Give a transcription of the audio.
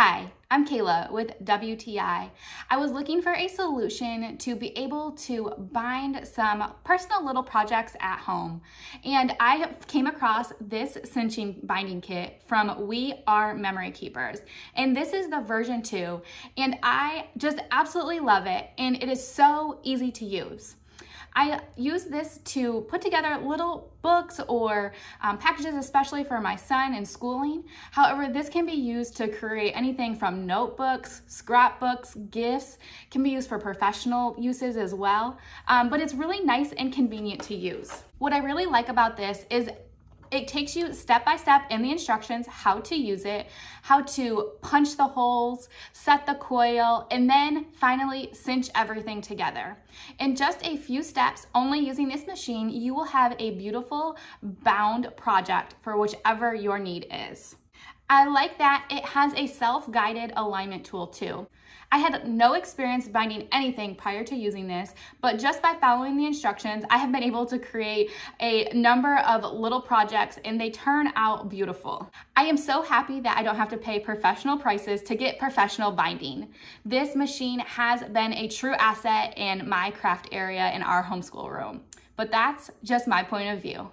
Hi, I'm Kayla with WTI. I was looking for a solution to be able to bind some personal little projects at home. And I came across this cinching binding kit from We Are Memory Keepers. And this is the version 2. And I just absolutely love it. And it is so easy to use. I use this to put together little books or packages, especially for my son in schooling. However, this can be used to create anything from notebooks, scrapbooks, gifts, can be used for professional uses as well. But it's really nice and convenient to use. What I really like about this is it takes you step by step in the instructions how to use it, how to punch the holes, set the coil, and then finally cinch everything together. In just a few steps, only using this machine, you will have a beautiful bound project for whichever your need is. I like that it has a self-guided alignment tool too. I had no experience binding anything prior to using this, but just by following the instructions, I have been able to create a number of little projects and they turn out beautiful. I am so happy that I don't have to pay professional prices to get professional binding. This machine has been a true asset in my craft area in our homeschool room, but that's just my point of view.